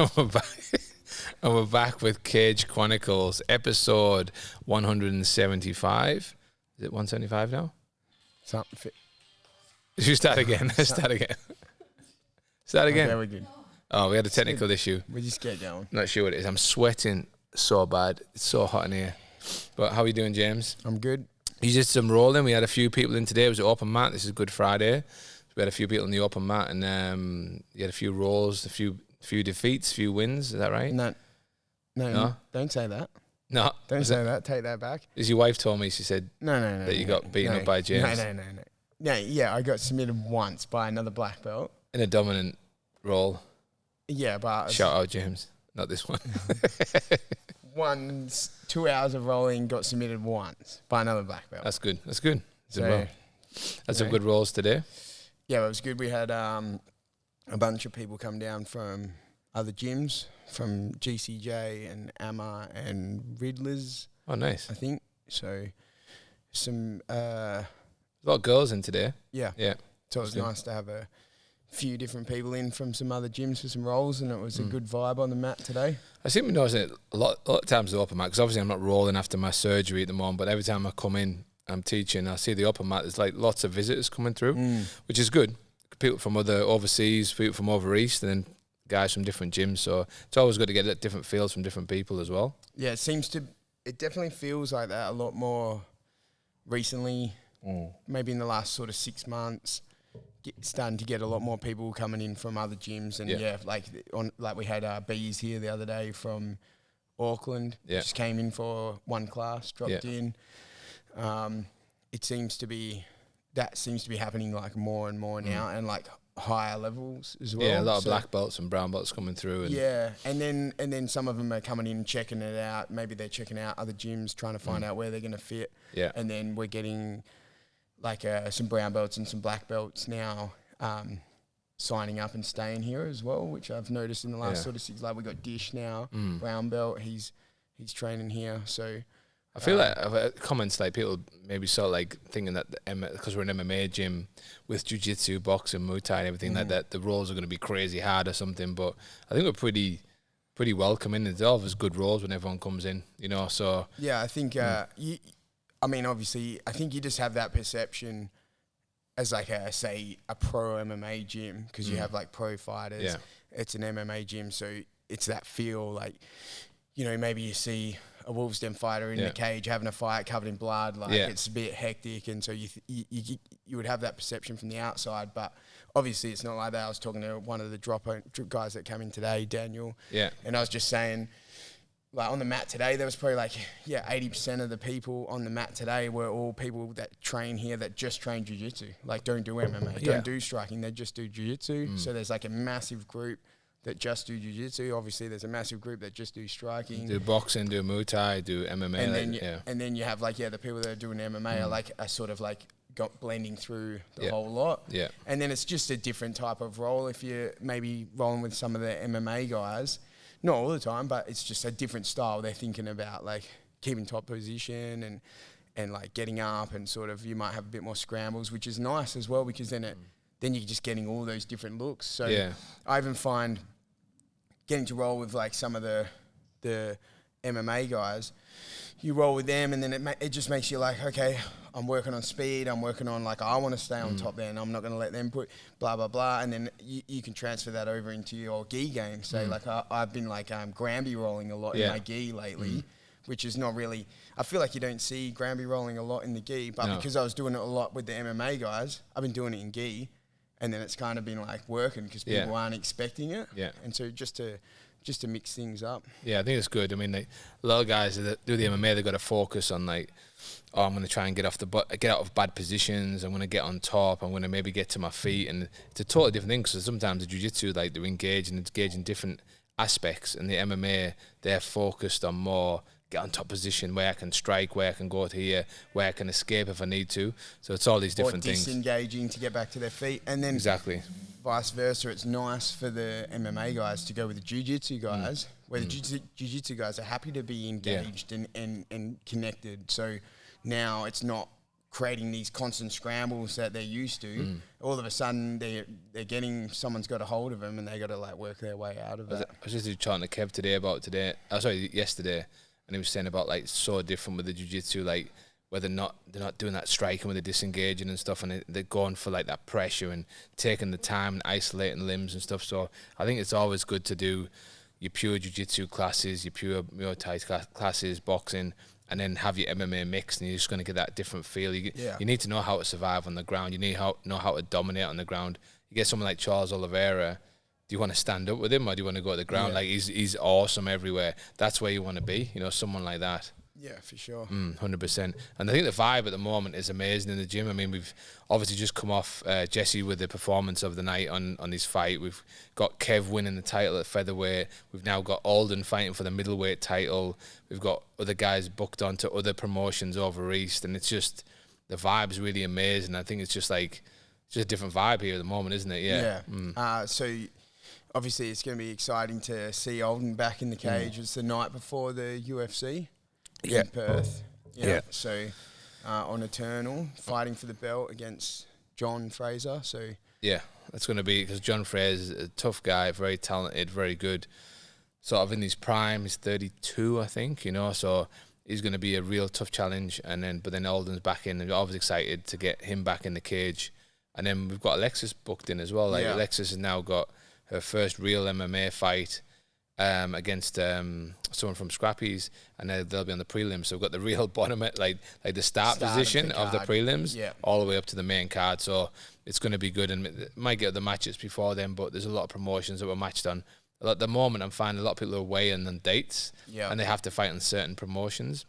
And we're back. And we're back with Cage Chronicles, episode 175. Is it 175 now? Something. Should we start again? Start again. Start again. Okay, we're good. Oh, we had a technical issue. We just get going. Not sure what it is. I'm sweating so bad. It's so hot in here. But how are you doing, James? I'm good. You did some rolling. We had a few people in today. It was an open mat. This is Good Friday. We had a few people on the open mat, and you had a few rolls, a few defeats, a few wins. Is that right? No, don't say that. No. Don't say that. Take that back. As your wife told me, she said No. that you got beaten up by James. No. Yeah, I got submitted once by another black belt. In a dominant role. Yeah, but... Shout out, James. Not this one. 2 hours of rolling, got submitted once by another black belt. That's good. That's good. So, That's some good rolls today. Yeah, it was good. We had a bunch of people come down from other gyms, from GCJ and AMA and Riddler's. Oh, nice. I think. So, some... a lot of girls in today. Yeah. So it was nice to have a few different people in from some other gyms for some rolls, and it was a good vibe on the mat today. I seem to notice it a lot of times the open mat, because obviously I'm not rolling after my surgery at the moment, but every time I come in, I'm teaching, I see the open mat, there's like lots of visitors coming through, which is good. People from other overseas, people from over east, and then guys from different gyms. So it's always good to get different feels from different people as well. Yeah, it definitely feels like that a lot more recently, maybe in the last sort of 6 months. Starting to get a lot more people coming in from other gyms, and like we had Bees here the other day from Auckland. Just came in for one class, dropped in. It seems to be happening like more and more now, and like higher levels as well. Yeah, a lot of black belts and brown belts coming through. And then some of them are coming in checking it out. Maybe they're checking out other gyms, trying to find out where they're going to fit. Yeah, and then we're getting like some brown belts and some black belts now signing up and staying here as well, which I've noticed in the last sort of 6. Like we got Dish now, brown belt. He's training here, so I feel like I've heard comments like people maybe sort of like thinking that because we're an MMA gym with jiu-jitsu, boxing, Muay Thai and everything like that, the rolls are going to be crazy hard or something. But I think we're pretty welcoming. It's always good rolls when everyone comes in, you know. So yeah, I think obviously, I think you just have that perception as like a pro MMA gym, because you have like pro fighters. Yeah. It's an MMA gym, so it's that feel like, you know, maybe you see a Wolves Den fighter in the cage having a fight covered in blood, like it's a bit hectic, and so you would have that perception from the outside, but obviously it's not like that. I was talking to one of the drop guys that came in today, Daniel, and I was just saying, like on the mat today, there was probably 80% of the people on the mat today were all people that train here that just train jiu-jitsu, like don't do MMA, don't do striking, they just do jiu-jitsu. So there's like a massive group that just do jiu-jitsu. Obviously, there's a massive group that just do striking. Do boxing, do Muay Thai, do MMA. And then you have the people that are doing MMA are sort of blending through the whole lot. Yeah. And then it's just a different type of role. If you're maybe rolling with some of the MMA guys, not all the time, but it's just a different style. They're thinking about like keeping top position and like getting up, and sort of you might have a bit more scrambles, which is nice as well, because then you're just getting all those different looks. So I even find getting to roll with like some of the MMA guys, you roll with them, and then it just makes you like, okay, I'm working on speed, I'm working on like, I want to stay on top there, and I'm not going to let them put blah, blah, blah. And then you can transfer that over into your gi game. So like I've been like Granby rolling a lot in my gi lately, which is not really, I feel like you don't see Granby rolling a lot in the gi, but because I was doing it a lot with the MMA guys, I've been doing it in gi, and then it's kind of been like working because people aren't expecting it. Yeah. And so just to mix things up. Yeah, I think it's good. I mean, like, a lot of guys that do the MMA, they've got to focus on like, I'm going to try and get out of bad positions. I'm going to get on top. I'm going to maybe get to my feet. And it's a totally different thing, because sometimes the jiu-jitsu, like, they're engaged in different aspects. And the MMA, they're focused on more get on top position, where I can strike, where I can go to here, where I can escape if I need to. So it's all these different things. Or disengaging to get back to their feet. And then vice versa, it's nice for the MMA guys to go with the jiu-jitsu guys, where the jiu-jitsu guys are happy to be engaged and connected. So now it's not creating these constant scrambles that they're used to. All of a sudden, they're getting, someone's got a hold of them, and they got to like work their way out of it. I was just chatting to Kev yesterday, and he was saying about like so different with the jiu-jitsu, like where they're not doing that striking with the disengaging and stuff, and they're going for like that pressure and taking the time and isolating limbs and stuff. So I think it's always good to do your pure jiu-jitsu classes, your pure Muay Thai classes, boxing, and then have your MMA mix, and you're just going to get that different feel. You need to know how to survive on the ground. You need know how to dominate on the ground. You get someone like Charles Oliveira. Do you want to stand up with him, or do you want to go to the ground? Yeah. Like he's awesome everywhere. That's where you want to be. Someone like that. Yeah, for sure. 100%. And I think the vibe at the moment is amazing in the gym. I mean, we've obviously just come off Jesse with the performance of the night on his fight. We've got Kev winning the title at featherweight. We've now got Alden fighting for the middleweight title. We've got other guys booked onto other promotions over East. And it's just, the vibe's really amazing. I think it's just like, it's just a different vibe here at the moment, isn't it? Yeah. So obviously it's going to be exciting to see Alden back in the cage. It's the night before the UFC. In Perth. Yeah. So on Eternal, fighting for the belt against John Fraser. So yeah, that's going to be, because John Fraser is a tough guy, very talented, very good. Sort of in his prime, he's 32, I think. So he's going to be a real tough challenge. But then Alden's back in, and I was excited to get him back in the cage. And then we've got Alexis booked in as well. Alexis has now got her first real MMA fight against someone from Scrappy's, and they'll be on the prelims. So we've got the real bottom, like the start position of the prelims, all the way up to the main card. So it's going to be good, and it might get the matches before then, but there's a lot of promotions that we're matched on. At the moment, I'm finding a lot of people are weighing on dates, and they have to fight on certain promotions,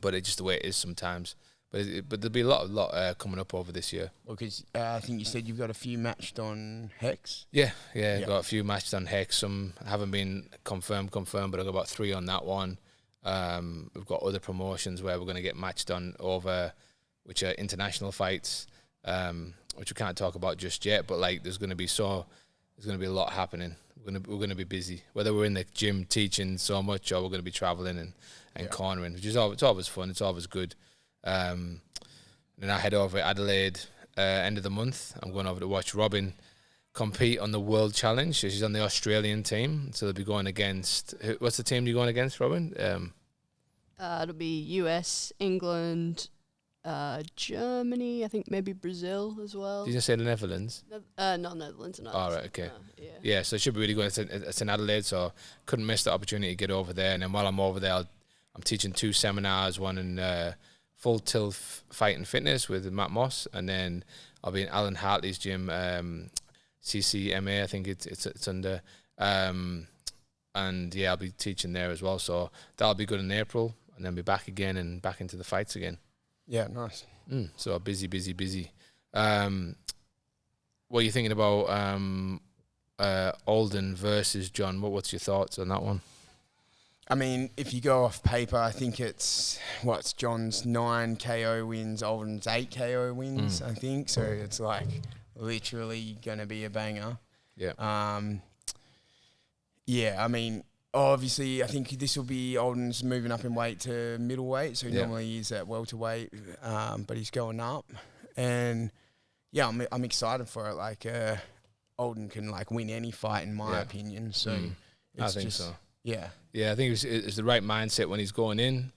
but it's just the way it is sometimes. But there'll be a lot coming up over this year. Well, because I think you said you've got a few matched on Hex. Yeah. I've got a few matched on Hex. Some haven't been confirmed, but I've got about 3 on that one. We've got other promotions where we're going to get matched on over, which are international fights, which we can't talk about just yet. But like, there's going to be a lot happening. We're going to be busy, whether we're in the gym teaching so much or we're going to be traveling and cornering, which is it's always fun. It's always good. Then I head over to Adelaide end of the month. I'm going over to watch Robin compete on the World Challenge. She's on the Australian team, so they'll be going against. What's the team you're going against, Robin? It'll be US, England, Germany. I think maybe Brazil as well. Did you say the Netherlands? Not Netherlands. No. All right, okay. Yeah, so it should be really good. It's in Adelaide, so couldn't miss the opportunity to get over there. And then while I'm over there, I'm teaching 2 seminars, one in Full Tilt Fight and Fitness with Matt Moss, and then I'll be in Alan Hartley's gym, CCMA, I think it's under, and I'll be teaching there as well. So that'll be good in April, and then be back again and back into the fights again. Yeah, nice. So busy. What are you thinking about Alden versus John? What's your thoughts on that one? I mean, if you go off paper, I think it's John's 9 KO wins, Alden's 8 KO wins, I think. So it's like literally going to be a banger. Yeah. I mean, obviously, I think this will be Alden's moving up in weight to middleweight. So he normally is at welterweight, but he's going up. And yeah, I'm excited for it. Like, Alden can like win any fight in my opinion. So I think so. Yeah. Yeah, I think it's the right mindset when he's going in,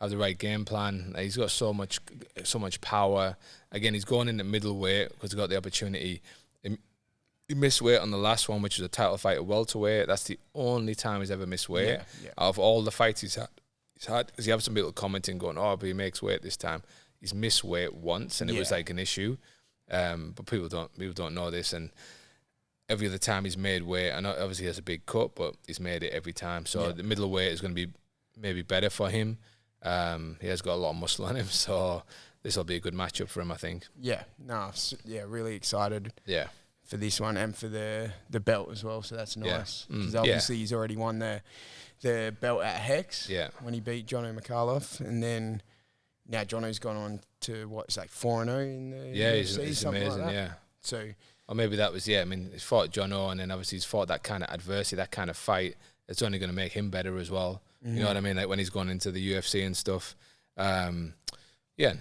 have the right game plan. He's got so much power. Again, he's going in at middleweight because he got the opportunity. He missed weight on the last one, which was a title fight at welterweight. That's the only time he's ever missed weight. Yeah. Out of all the fights he's had, because you have some people commenting going, but he makes weight this time. He's missed weight once, and it was like an issue. But people don't know this, and every other time he's made weight, and obviously he has a big cut, but he's made it every time. So the middleweight is going to be maybe better for him. He has got a lot of muscle on him, so this will be a good matchup for him, I think. Yeah, really excited. Yeah. For this one and for the belt as well, so that's nice. Because obviously he's already won the belt at Hex when he beat Jono McAuliffe, and then now Jono's gone on to 4-0 in the UFC, he's something amazing, like that. So. Or maybe that was, I mean, he's fought Jono, and then obviously he's fought that kind of adversity, that kind of fight. It's only going to make him better as well. You know what I mean? Like when he's gone into the UFC and stuff. Yeah,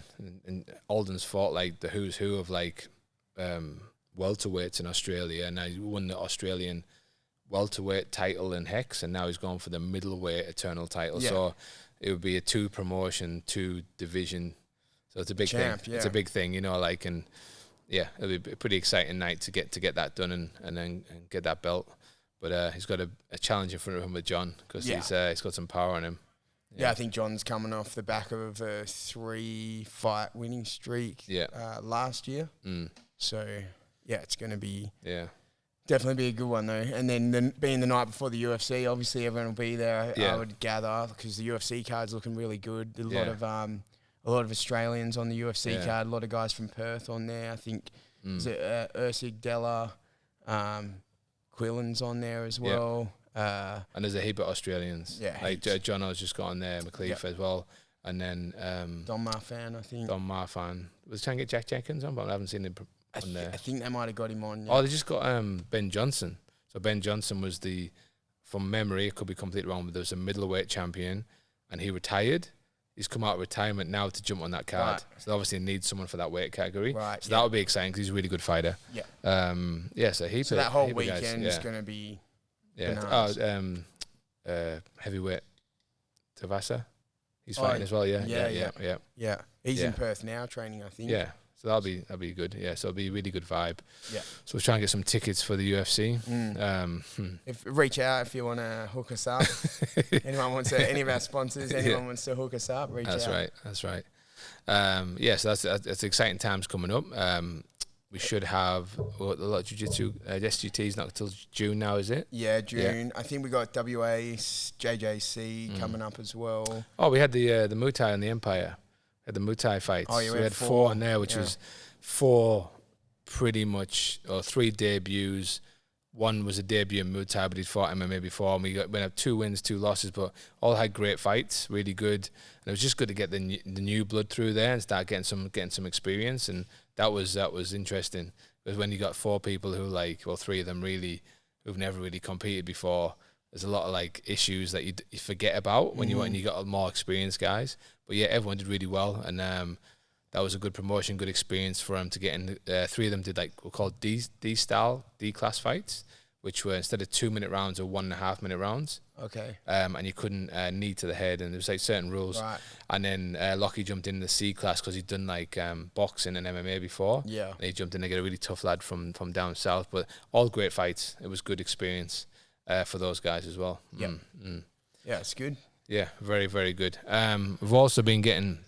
and Alden's fought like the who's who of like welterweights in Australia, and now he won the Australian welterweight title in Hex, and now he's gone for the middleweight eternal title. Yeah. So it would be a 2 promotion, 2 division. So it's a big thing. Yeah. It's a big thing, you know, like, and yeah, it'll be a pretty exciting night to get that done and then get that belt. But he's got a challenge in front of him with John, because he's got some power on him. Yeah, I think John's coming off the back of a 3-fight winning streak last year. So, yeah, it's going to be definitely be a good one, though. And then being the night before the UFC, obviously everyone will be there, I would gather, because the UFC card's looking really good. There's a lot of Australians on the UFC card, a lot of guys from Perth on there. I think Ursig Della, Quillen's on there as well. And there's a heap of Australians. Yeah, like John O's just got on there, McLeaf as well, and then Don Marfan, I think. Don Marfan was trying to get Jack Jenkins on, but I haven't seen him on there. I think they might have got him on. Yeah. Oh, they just got Ben Johnson. So Ben Johnson was from memory, it could be completely wrong, but there was a middleweight champion, and he retired. He's come out of retirement now to jump on that card. Right. So obviously needs someone for that weight category. Right. So that would be exciting, because he's a really good fighter. Yeah. So that whole weekend is going to be. Yeah. Heavyweight Tavasa. He's fighting as well. Yeah. He's in Perth now training, I think. Yeah. So that'll be good. Yeah. So it'll be a really good vibe. Yeah. So we're trying to get some tickets for the UFC. Reach out if you want to hook us up. Anyone wants to, any of our sponsors, anyone wants to hook us up, reach out. That's right. So that's exciting times coming up. We should have a lot of jiu-jitsu. SGT's not until June now, is it? Yeah, June. Yeah. I think we got WA, JJC coming up as well. Oh, we had the Muay Thai and the Empire. We had the Muay Thai fights. Oh, yeah, so we had 4 in there, which was 4 pretty much, or 3 debuts. One was a debut in Muay Thai, but he'd fought MMA before. And we had 2 wins, 2 losses, but all had great fights, really good. And it was just good to get the new blood through there and start getting some experience. And that was interesting. Because when you got 4 people who 3 of them really, who've never really competed before, there's a lot of issues that you forget about when you got more experienced guys. But yeah, everyone did really well, and that was a good promotion, good experience for them to get in. 3 of them did we're called D-style, D-class fights, which were instead of 2-minute rounds or 1.5-minute rounds. Okay. And you couldn't knee to the head, and there was certain rules. Right. And then Lockie jumped in the C-class because he'd done boxing and MMA before. Yeah. And he jumped in to get a really tough lad from down south. But all great fights. It was good experience for those guys as well. Yeah. Yeah, it's good. Yeah, very, very good. We've also been getting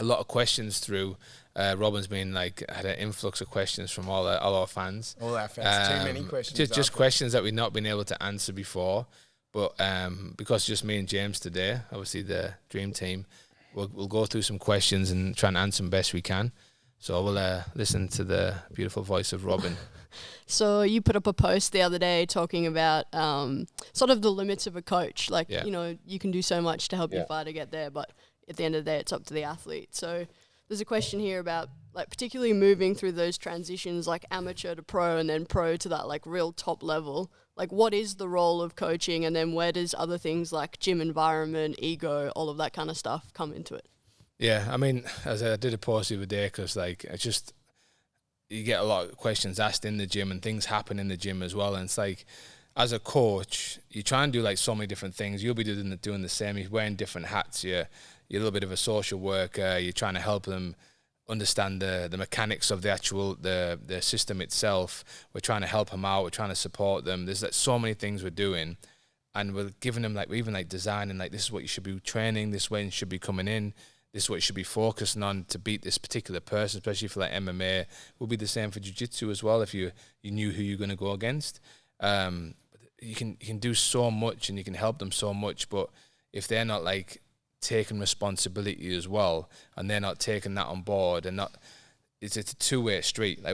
a lot of questions through. Robin's been had an influx of questions from all our fans. All our fans. Too many questions. Just questions that we've not been able to answer before. But because just me and James today, obviously the dream team, we'll go through some questions and try and answer them best we can. So we'll listen to the beautiful voice of Robin. So you put up a post the other day talking about sort of the limits of a coach. You can do so much to help your fighter get there, but at the end of the day, it's up to the athlete. So there's a question here about particularly moving through those transitions, amateur to pro and then pro to that real top level. What is the role of coaching, and then where does other things like gym environment, ego, all of that kind of stuff come into it? Yeah, I mean, as I did a post the other day, because it's just, you get a lot of questions asked in the gym, and things happen in the gym as well. And it's as a coach, you try and do so many different things. You'll be doing the same. You're wearing different hats. You're a little bit of a social worker. You're trying to help them understand the mechanics of the actual the system itself. We're trying to help them out. We're trying to support them. There's so many things we're doing, and we're giving them we're even designing this is what you should be training. This way you should be coming in. This is what you should be focusing on to beat this particular person, especially for MMA. Will be the same for jiu-jitsu as well if you knew who you're going to go against. You can do so much and you can help them so much, but if they're not taking responsibility as well, and they're not taking that on board, and it's a 2-way street.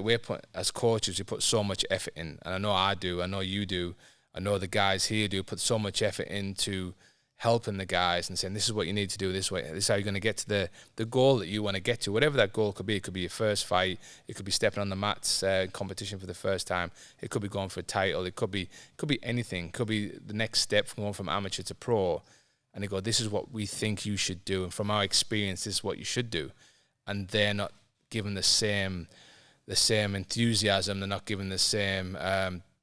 As coaches, we put so much effort in, and I know I do, I know you do, I know the guys here do, put so much effort into helping the guys and saying, this is what you need to do this way. This is how you're going to get to the goal that you want to get to, whatever that goal could be. It could be your first fight. It could be stepping on the mats, competition for the first time. It could be going for a title. It could be anything. It could be the next step from going from amateur to pro. and they go, this is what we think you should do, and from our experience, this is what you should do, and they're not given the same enthusiasm, they're not given the same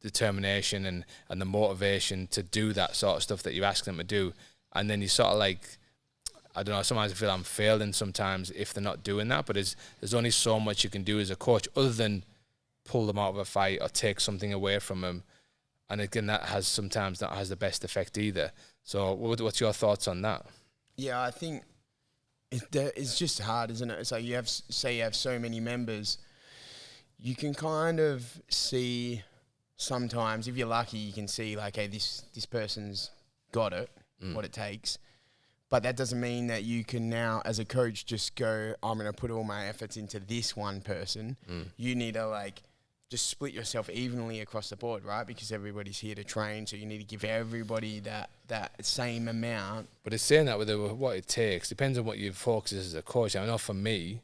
determination and the motivation to do that sort of stuff that you ask them to do, and then you sort of like, I don't know, sometimes I feel I'm failing sometimes if they're not doing that, but there's only so much you can do as a coach other than pull them out of a fight or take something away from them. And again, that has sometimes not has the best effect either. So what's your thoughts on that? Yeah, I think it's just hard, isn't it? It's like you have so many members, you can kind of see sometimes, if you're lucky, you can see like, hey, this person's got it, what it takes. But that doesn't mean that you can now, as a coach, just go, I'm going to put all my efforts into this one person. You need to like just split yourself evenly across the board, right? Because everybody's here to train, so you need to give everybody that same amount. But it's saying that with what it takes depends on what your focus is as a coach. I know for me,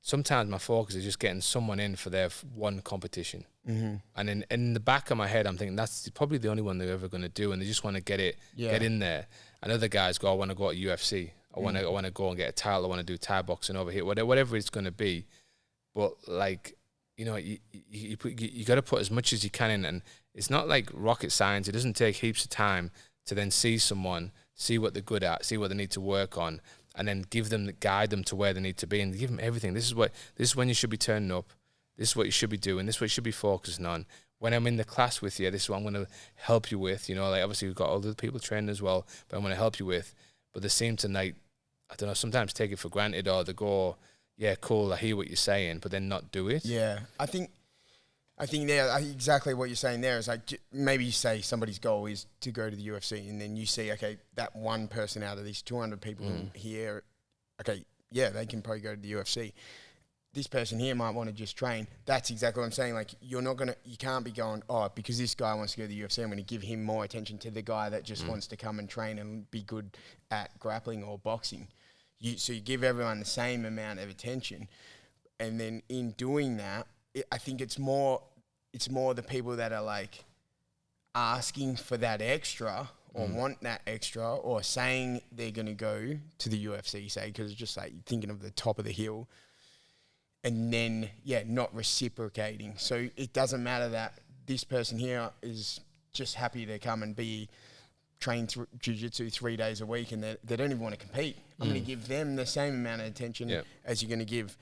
sometimes my focus is just getting someone in for their one competition. And in the back of my head, I'm thinking that's probably the only one they're ever going to do, and they just want to get in there. And other guys go, I want to go to UFC. I want to go and get a title. I want to do Thai boxing over here. Whatever it's going to be. But like, you know, you got to put as much as you can in, and it's not like rocket science. It doesn't take heaps of time to then see someone, see what they're good at, see what they need to work on, and then guide them to where they need to be, and give them everything. This is when you should be turning up. This is what you should be doing. This is what you should be focusing on. When I'm in the class with you, this is what I'm going to help you with. You know, like obviously we've got all the people training as well, but I'm going to help you with. But they seem to like, I don't know, sometimes take it for granted, or they go, yeah, cool, I hear what you're saying, but then not do it. Yeah, I think exactly what you're saying there is like, maybe you say somebody's goal is to go to the UFC, and then you see, okay, that one person out of these 200 people here, okay, yeah, they can probably go to the UFC. This person here might want to just train. That's exactly what I'm saying. Like, you can't be going, oh, because this guy wants to go to the UFC, I'm going to give him more attention to the guy that just wants to come and train and be good at grappling or boxing. So you give everyone the same amount of attention. And then in doing that, I think it's more the people that are like asking for that extra or want that extra or saying they're going to go to the UFC, say, because it's just like thinking of the top of the hill. And then, not reciprocating. So it doesn't matter that this person here is just happy to come and be trained jiu-jitsu 3 days a week, and they don't even want to compete. I'm going to give them the same amount of attention as you're going to give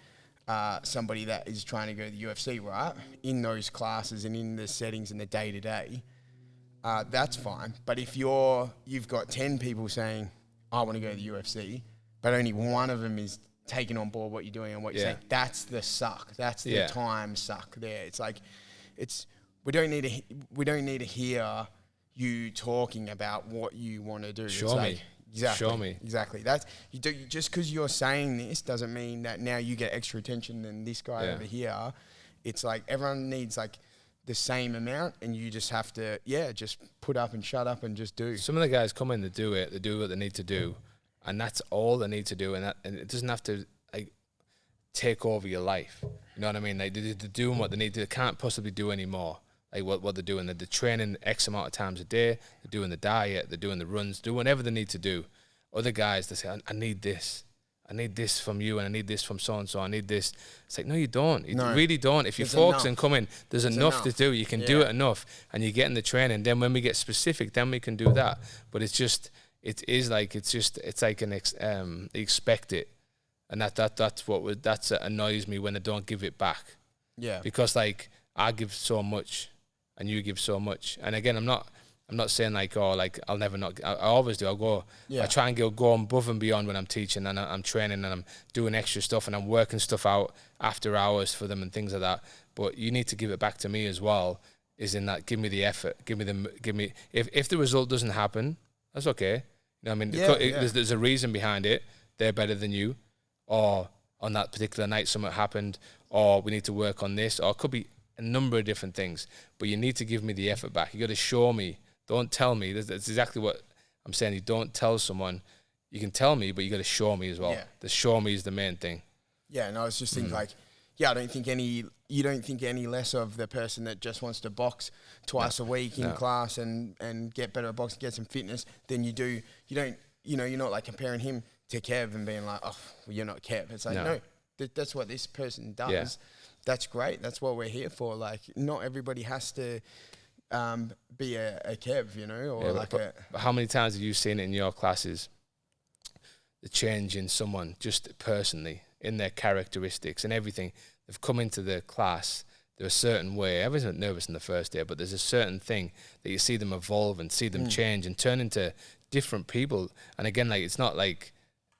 somebody that is trying to go to the UFC, right? In those classes and in the settings and the day-to-day, that's fine. But if you've got 10 people saying, I want to go to the UFC, but only one of them is taking on board what you're doing and what you're saying, that's the suck. That's the time suck there. It's like, we don't need to hear you talking about what you want to do. Show me. Exactly. Show me. Exactly. Just because you're saying this doesn't mean that now you get extra attention than this guy over here. It's like everyone needs like the same amount, and you just have to just put up and shut up and just do. Some of the guys come in to do it. They do what they need to do. And that's all they need to do, and it doesn't have to like take over your life. You know what I mean? Like they're doing what they need to. They can't possibly do any more. Like what they're doing. They're training X amount of times a day. They're doing the diet. They're doing the runs. Do whatever they need to do. Other guys, they say, I need this. I need this from you, and I need this from so and so. I need this. It's like, no, you don't. You really don't. If you focus and come in, there's enough to do. You can do it enough, and you get in the training. Then when we get specific, then we can do that. But it's just. It's like an expect it, and that annoys me when they don't give it back. Yeah. Because like I give so much, and you give so much, and again I'm not saying like I'll never not. I always do. I'll go. Yeah. I try and go above and beyond when I'm teaching and I'm training and I'm doing extra stuff and I'm working stuff out after hours for them and things like that. But you need to give it back to me as well. Is in that give me the effort, give me. If the result doesn't happen, that's okay. You know what I mean? There's a reason behind it. They're better than you, or on that particular night something happened, or we need to work on this, or it could be a number of different things. But you need to give me the effort back. You got to show me. Don't tell me. That's exactly what I'm saying. You don't tell someone. You can tell me, but you got to show me as well. Yeah. The show me is the main thing. Yeah, and I was just thinking like, I don't think you don't think any less of the person that just wants to box twice a week in class and get better at boxing, get some fitness than you do. You don't you know, you're not like comparing him to Kev and being like, oh, well, you're not Kev. It's like, no, that's what this person does. Yeah. That's great. That's what we're here for. Like, not everybody has to be a Kev, you know, or but how many times have you seen it in your classes, the change in someone just personally, in their characteristics and everything? They've come into the class, they're a certain way. Everyone's nervous in the first day, but there's a certain thing that you see them evolve and see them change and turn into different people. And again, like, it's not like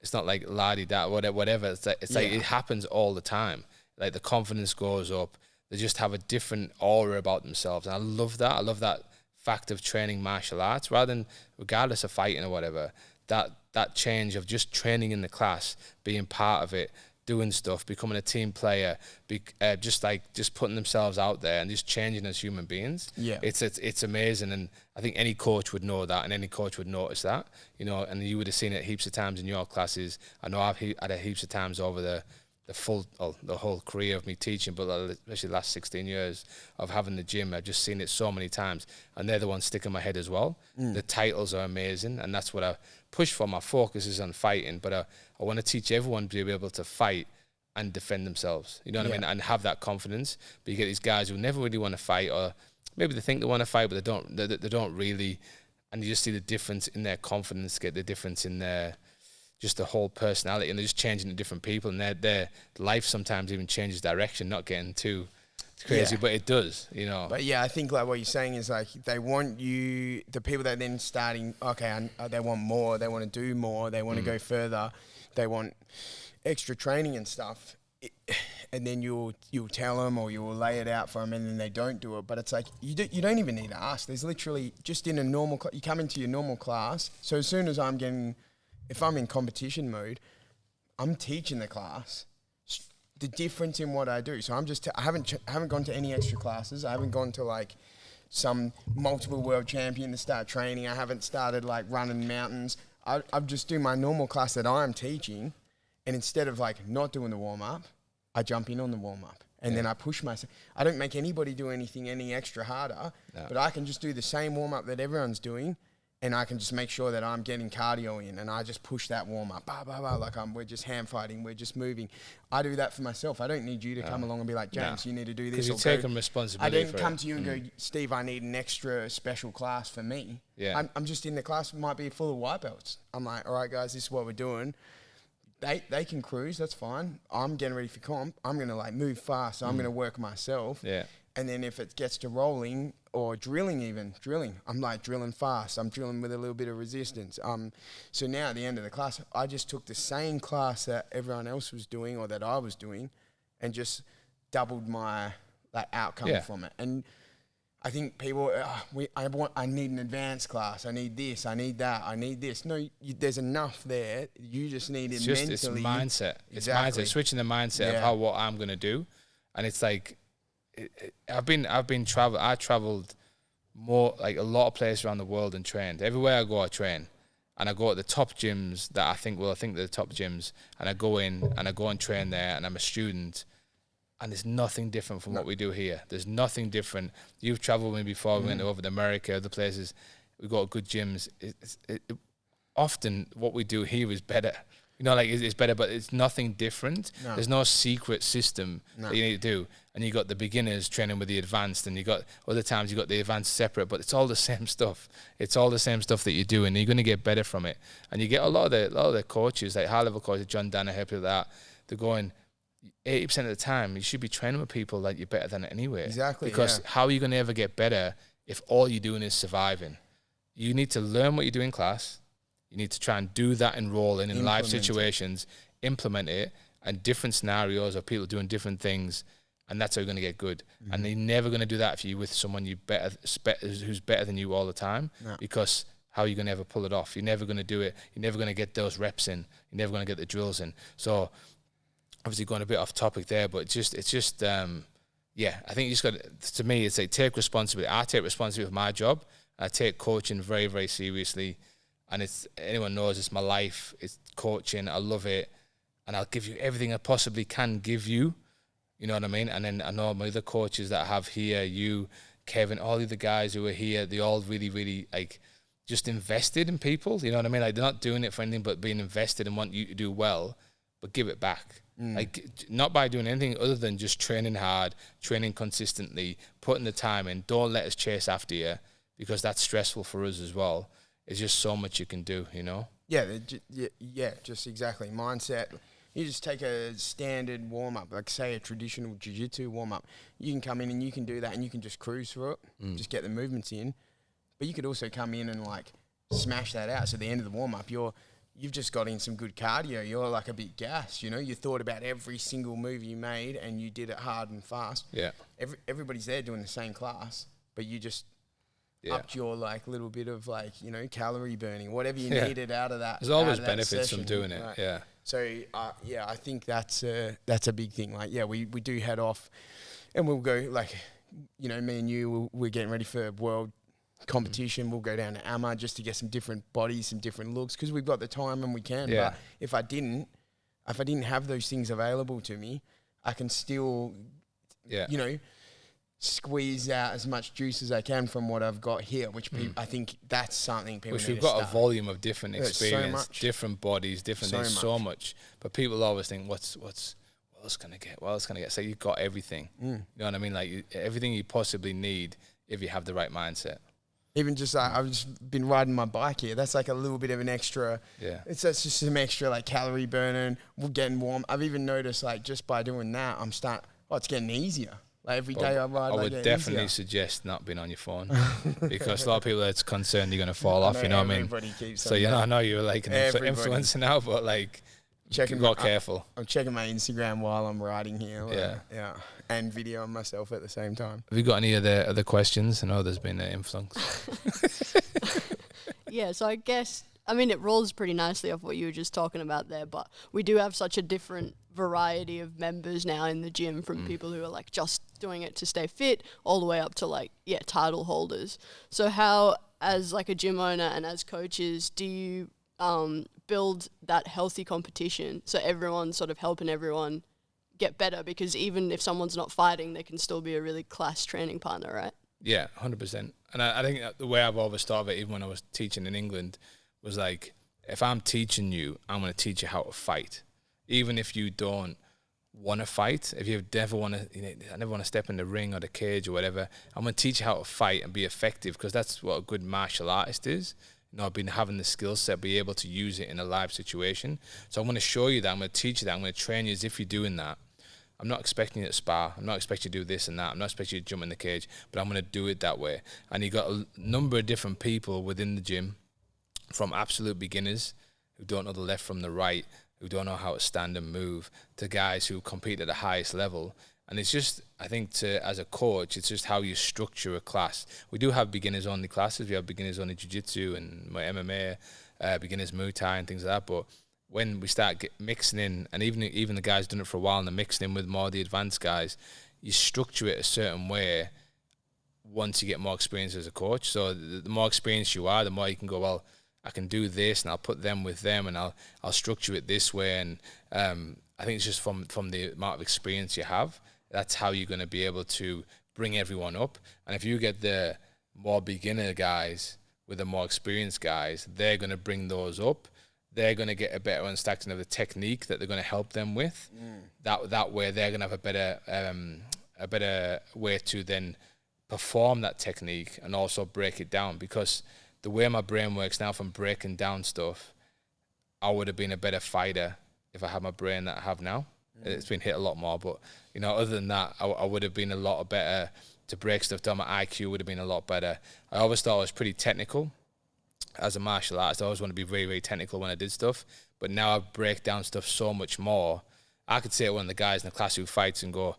la-di-da, whatever. It's like it happens all the time. Like, the confidence goes up. They just have a different aura about themselves. And I love that. I love that fact of training martial arts, rather than, regardless of fighting or whatever, that change of just training in the class, being part of it, doing stuff, becoming a team player, just putting themselves out there and just changing as human beings. Yeah, it's amazing, and I think any coach would know that, and any coach would notice that, you know. And you would have seen it heaps of times in your classes. I know I've had it heaps of times over the whole career of me teaching, but especially the last 16 years of having the gym. I've just seen it so many times, and they're the ones sticking in my head as well. The titles are amazing, and that's what I push for. My focus is on fighting, but I want to teach everyone to be able to fight and defend themselves, you know what I mean, and have that confidence. But you get these guys who never really want to fight, or maybe they think they want to fight, but they don't really, and you just see the difference in their confidence, get the difference in their just the whole personality, and they're just changing to different people, and their life sometimes even changes direction, not getting too crazy, but it does, you know. But yeah, I think like what you're saying is like they want you, the people that are then starting, okay, they want more, they want to do more, they want to go further, they want extra training and stuff, and then you'll tell them, or you'll lay it out for them, and then they don't do it. But it's like you don't even need to ask. There's literally just in a normal you come into your normal class. So as soon as if I'm in competition mode, I'm teaching the class the difference in what I do. So I haven't gone to any extra classes. I haven't gone to like some multiple world champion to start training. I haven't started like running mountains. I'm just doing my normal class that I'm teaching, and instead of like not doing the warm up, I jump in on the warm up, and then I push myself. I don't make anybody do anything any extra harder, but I can just do the same warm up that everyone's doing. And I can just make sure that I'm getting cardio in, and I just push that warm up, like we're just hand fighting, we're just moving. I do that for myself. I don't need you to come along and be like, James, you need to do this. Because you're taking responsibility. I didn't come to you and go, Steve, I need an extra special class for me. Yeah. I'm just in the class, might be full of white belts. I'm like, all right, guys, this is what we're doing. They can cruise, that's fine. I'm getting ready for comp. I'm going to like move fast, so I'm going to work myself. Yeah. And then if it gets to rolling or drilling, I'm like drilling fast. I'm drilling with a little bit of resistance. So now at the end of the class, I just took the same class that everyone else was doing or that I was doing, and just doubled my outcome from it. And I think people, I need an advanced class. I need this. I need that. I need this. No, there's enough there. You just need it mentally. It's mindset. It's mindset. Switching the mindset of what I'm gonna do, and it's like. I traveled more, like a lot of places around the world and trained. Everywhere I go, I train, and I go to the top gyms that I think they're the top gyms, and I go in and I go and train there, and I'm a student, and there's nothing different from what we do here. There's nothing different. You've traveled with me before. We went over to America, other places. We got good gyms. Often what we do here is better. You know, like it's better, but it's nothing different. No. There's no secret system that you need to do. And you got the beginners training with the advanced, and you got other times you got the advanced separate, but it's all the same stuff. It's all the same stuff that you do, and you're going to get better from it. And you get a lot of the coaches, like high level coaches, John Danaher, people like that. They're going 80% of the time. You should be training with people like you're better than anyway. Exactly. Because how are you going to ever get better if all you're doing is surviving? You need to learn what you do in class. You need to try and do that in live situations, implement it, and different scenarios of people doing different things, and that's how you're going to get good. Mm-hmm. And you're never going to do that if you're with someone who's better than you all the time, because how are you going to ever pull it off? You're never going to do it. You're never going to get those reps in. You're never going to get the drills in. So obviously going a bit off topic there, but it's just I think you just got to me, it's like take responsibility. I take responsibility for my job. I take coaching very, very seriously. And anyone knows it's my life. It's coaching. I love it, and I'll give you everything I possibly can give you. You know what I mean? And then I know my other coaches that I have here, you, Kevin, all the other guys who are here. They all really, really just invested in people. You know what I mean? Like they're not doing it for anything but being invested and want you to do well, but give it back. Like not by doing anything other than just training hard, training consistently, putting the time in. Don't let us chase after you, because that's stressful for us as well. It's just so much you can do, you know? Yeah, just exactly. Mindset. You just take a standard warm-up, like say a traditional jiu-jitsu warm-up. You can come in and you can do that and you can just cruise through it, just get the movements in. But you could also come in and like smash that out. So at the end of the warm-up, you've just got in some good cardio. You're like a bit gassed, you know? You thought about every single move you made and you did it hard and fast. Yeah. Everybody's there doing the same class, but you just upped your like little bit of like, you know, calorie burning, whatever you needed out of that. There's always benefits benefits from doing it, right? yeah. So, I think that's a big thing. Like, we do head off and we'll go, like, you know, me and you, we're getting ready for world competition. We'll go down to AMA just to get some different bodies, some different looks, because we've got the time and we can. Yeah. But if I didn't have those things available to me, I can still, you know, squeeze out as much juice as I can from what I've got here, which I think that's something people Which need we've to got start. A volume of different experience, so much. different bodies, different So things, so much. much. But people always think, what else can I get? What else can I get? So you've got everything. You know what I mean? Like everything you possibly need if you have the right mindset. Even just I've just been riding my bike here. That's like a little bit of an extra. Yeah. That's just some extra like calorie burning. We're getting warm. I've even noticed like just by doing that, it's getting easier. Like every day I ride. I like would definitely suggest not being on your phone because a lot of people are concerned you're going to fall off. You know what I mean? Everybody keeps. So I know you're like an influencer now, but like, be careful. I'm checking my Instagram while I'm riding here. Yeah. And videoing myself at the same time. Have you got any other questions? I know there's been an influx. Yeah, so I guess, I mean, it rolls pretty nicely off what you were just talking about there, but we do have such a different variety of members now in the gym, from people who are like just doing it to stay fit all the way up to like, title holders. So how, as like a gym owner and as coaches, do you build that healthy competition so everyone's sort of helping everyone get better? Because even if someone's not fighting, they can still be a really class training partner, right? Yeah, 100%. And I think that the way I've always thought of it, even when I was teaching in England, was like, if I'm teaching you, I'm going to teach you how to fight. Even if you don't want to fight, if you never want to, I never want to step in the ring or the cage or whatever, I'm going to teach you how to fight and be effective, because that's what a good martial artist is. I've been having the skill set, be able to use it in a live situation. So I'm going to show you that. I'm going to teach you that. I'm going to train you as if you're doing that. I'm not expecting you to spar. I'm not expecting you to do this and that. I'm not expecting you to jump in the cage, but I'm going to do it that way. And you got a number of different people within the gym, from absolute beginners who don't know the left from the right, who don't know how to stand and move, to guys who compete at the highest level. And it's just, I think, as a coach, it's just how you structure a class. We do have beginners only classes. We have beginners only jiu-jitsu and MMA, beginners Muay Thai and things like that. But when we start mixing in, and even the guys doing it for a while and they're mixing in with more the advanced guys, you structure it a certain way once you get more experience as a coach. So the more experienced you are, the more you can go, well, I can do this and I'll put them with them and I'll structure it this way. And I think it's just from the amount of experience you have, that's how you're going to be able to bring everyone up. And if you get the more beginner guys with the more experienced guys, they're going to bring those up. They're going to get a better understanding of the technique that they're going to help them with. That way they're going to have a better way to then perform that technique and also break it down. Because the way my brain works now from breaking down stuff, I would have been a better fighter if I had my brain that I have now. It's been hit a lot more, but other than that, I would have been a lot better to break stuff down. My IQ would have been a lot better. I always thought I was pretty technical as a martial artist. I always want to be very, very technical when I did stuff, but now I break down stuff so much more. I could say to one of the guys in the class who fights and go,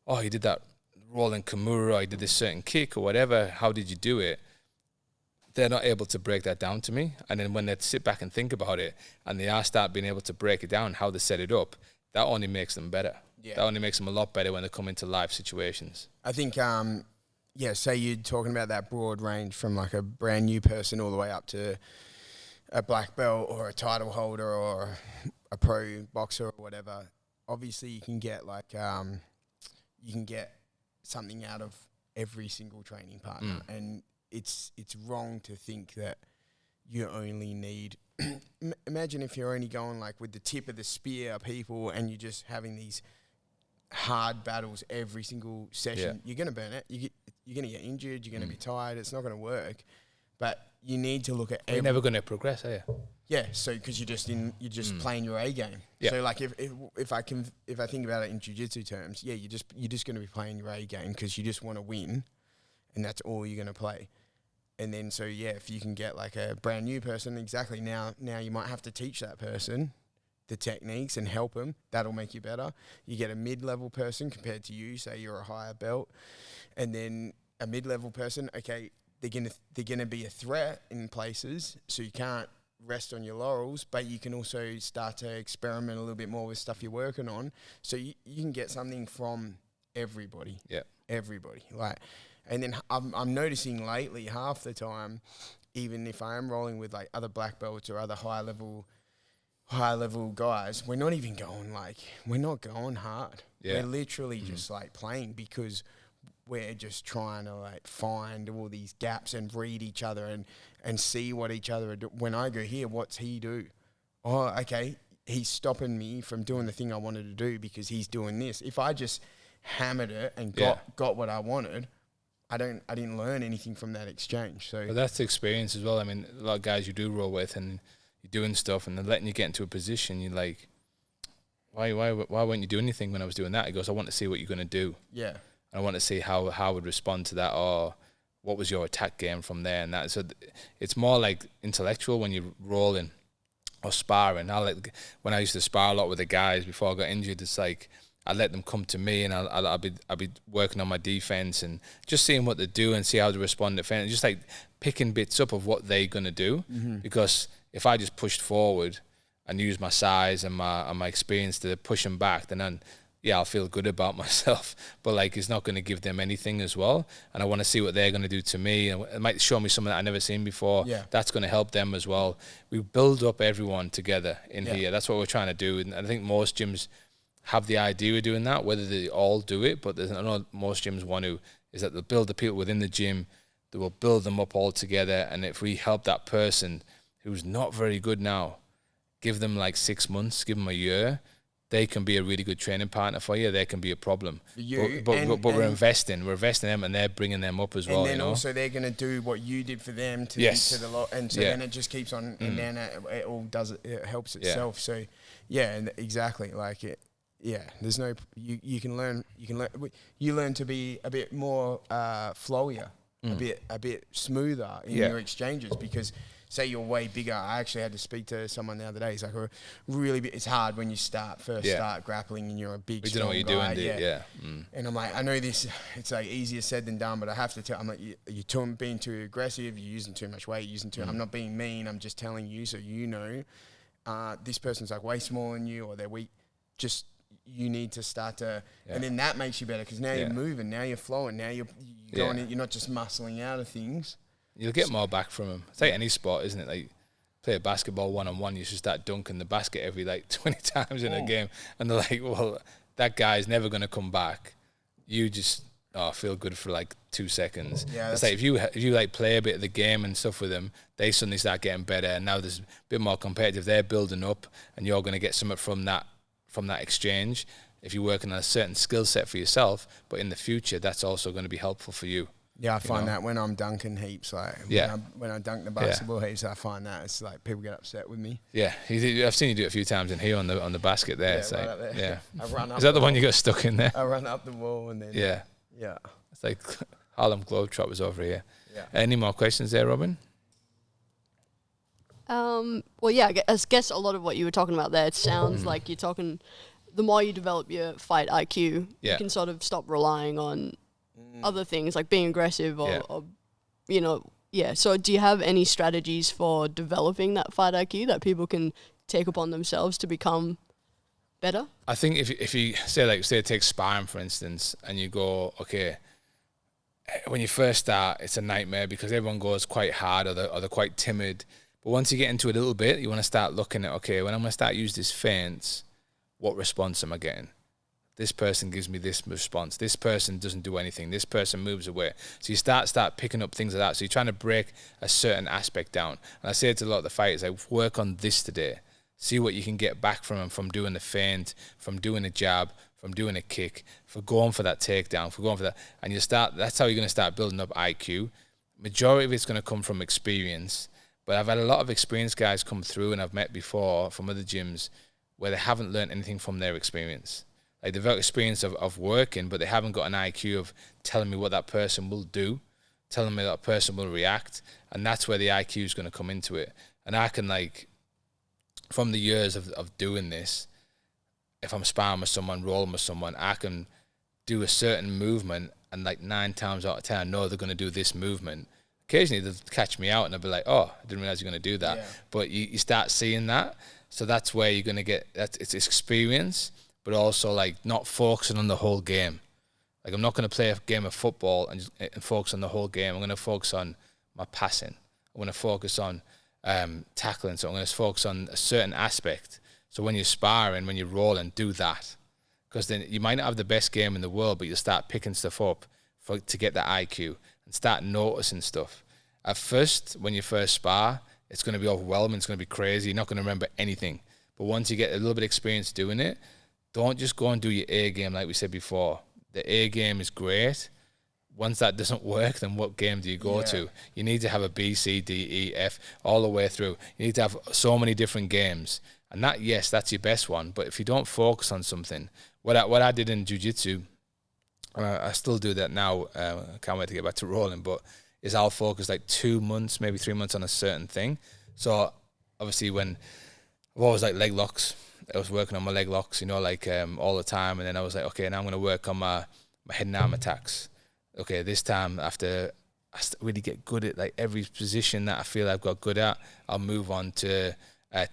"Oh, he did that rolling Kimura, or he did this certain kick or whatever. How did you do it?" They're not able to break that down to me. And then when they sit back and think about it and they start being able to break it down, how they set it up, that only makes them better. Yeah. That only makes them a lot better when they come into live situations. I think, say you're talking about that broad range from like a brand new person all the way up to a black belt or a title holder or a pro boxer or whatever. Obviously, you can get something out of every single training partner, and it's wrong to think that you only need. Imagine if you're only going like with the tip of the spear, people, and you're just having these hard battles every single session. You're gonna burn it. You're gonna get injured. You're gonna be tired. It's not gonna work. But you need to look at. You're never gonna progress, are you? Yeah, so because you're just playing your A game. Yeah. So like if I think about it in jiu-jitsu terms, you're just going to be playing your A game because you just want to win, and that's all you're going to play. And then so if you can get like a brand new person, exactly now you might have to teach that person the techniques and help them. That'll make you better. You get a mid-level person compared to you, say you're a higher belt, and then a mid-level person. Okay, they're gonna be a threat in places, so you can't rest on your laurels, but you can also start to experiment a little bit more with stuff you're working on, so you can get something from everybody. Yeah, everybody. Like, and then I'm noticing lately, half the time, even if I am rolling with like other black belts or other high level guys, we're not even going we're not going hard. We're literally just like playing because we're just trying to like find all these gaps and read each other and see what each other are doing. When I go here, what's he do? Oh, okay, he's stopping me from doing the thing I wanted to do because he's doing this. If I just hammered it and got what I wanted, I didn't learn anything from that exchange. So but that's the experience as well. I mean, a lot of guys you do roll with and you're doing stuff and they're letting you get into a position. You're like, why won't you do anything when I was doing that? He goes, I want to see what you're going to do. Yeah. I want to see how I would respond to that, or what was your attack game from there and that. So it's more like intellectual when you're rolling or sparring. When I used to spar a lot with the guys before I got injured, it's like I let them come to me and I'll be working on my defense and just seeing what they do and see how they respond to defense. Just like picking bits up of what they're gonna do, because if I just pushed forward and used my size and my experience to push them back, then I'll feel good about myself, but like it's not going to give them anything as well. And I want to see what they're going to do to me. And it might show me something that I've never seen before. Yeah. That's going to help them as well. We build up everyone together in here. That's what we're trying to do. And I think most gyms have the idea of doing that, whether they all do it, but I know most gyms want to, is that they'll build the people within the gym, they will build them up all together. And if we help that person who's not very good now, give them like 6 months, give them a year, they can be a really good training partner for you. They can be a problem. For you. But we're investing. We're investing in them, and they're bringing them up as well. And then also they're going to do what you did for them to the lot. And so then it just keeps on, and then it all does it. It helps itself. So and exactly like it. Yeah, there's no you can learn. You learn to be a bit more flowier, a bit smoother in your exchanges because. Say you're way bigger. I actually had to speak to someone the other day. He's like, it's hard when you start grappling and you're a big, strong guy. You don't know what you're doing, And I'm like, I know this, it's like easier said than done, but I have to tell, I'm like, you're being too aggressive, you're using too much weight, I'm not being mean, I'm just telling you so you know, this person's like way smaller than you or they're weak, just, you need to start to, and then that makes you better because now you're moving, now you're flowing, now you're going in, you're not just muscling out of things. You'll get more back from him. It's like any sport, isn't it? Like, play a basketball one-on-one, you should start dunking the basket every, 20 times in a game. And they're like, well, that guy's never going to come back. You just feel good for, 2 seconds. Yeah, it's like if you play a bit of the game and stuff with them, they suddenly start getting better. And now there's a bit more competitive. They're building up, and you're going to get something from that exchange if you're working on a certain skill set for yourself. But in the future, that's also going to be helpful for you. Yeah, I find that when I'm dunking heaps, when I dunk the basketball heaps, I find that it's like people get upset with me. Yeah, I've seen you do it a few times in here on the basket there. Yeah, right up there. Yeah. I run up. Is that the one you got stuck in there? I run up the wall and then. Yeah. Yeah. It's like Harlem Globetrotters over here. Yeah. Any more questions there, Robin? Well, yeah, I guess a lot of what you were talking about there, it sounds like you're talking, the more you develop your fight IQ, you can sort of stop relying on other things like being aggressive or so do you have any strategies for developing that fight IQ that people can take upon themselves to become better? I think if you say take sparring for instance, and you go, okay, when you first start it's a nightmare because everyone goes quite hard or they're quite timid, but once you get into it a little bit you want to start looking at, okay, when I'm going to start use this fence, what response am I getting? This person gives me this response. This person doesn't do anything. This person moves away. So you start picking up things like that. So you're trying to break a certain aspect down. And I say to a lot of the fighters, like, work on this today. See what you can get back from them, from doing the feint, from doing a jab, from doing a kick, for going for that takedown, for going for that. And that's how you're going to start building up IQ. Majority of it's going to come from experience. But I've had a lot of experienced guys come through, and I've met before from other gyms where they haven't learned anything from their experience. Like, they've got experience of working, but they haven't got an IQ of telling me what that person will do, telling me that person will react. And that's where the IQ is going to come into it. And I can, like, from the years of doing this, if I'm sparring with someone, rolling with someone, I can do a certain movement, and like 9 times out of 10, I know they're going to do this movement. Occasionally they'll catch me out and I'll be like, oh, I didn't realize you're going to do that. Yeah. But you start seeing that. So that's where you're going to get that. It's experience, but also like not focusing on the whole game. Like, I'm not going to play a game of football and focus on the whole game. I'm going to focus on my passing. I'm going to focus on tackling. So I'm going to focus on a certain aspect. So when you're sparring, when you're rolling, do that. Because then you might not have the best game in the world, but you'll start picking stuff up to get that IQ and start noticing stuff. At first, when you first spar, it's going to be overwhelming. It's going to be crazy. You're not going to remember anything. But once you get a little bit of experience doing it, don't just go and do your A game like we said before. The A game is great. Once that doesn't work, then what game do you go to? You need to have a B, C, D, E, F all the way through. You need to have so many different games. And that, yes, that's your best one. But if you don't focus on something, what I did in jiu-jitsu, I still do that now. I can't wait to get back to rolling. But is I'll focus like 2 months, maybe 3 months on a certain thing. So obviously when I've always like leg locks, I was working on my leg locks, like all the time. And then I was like, okay, now I'm going to work on my head and arm attacks. Okay, this time after I really get good at like every position that I feel I've got good at, I'll move on to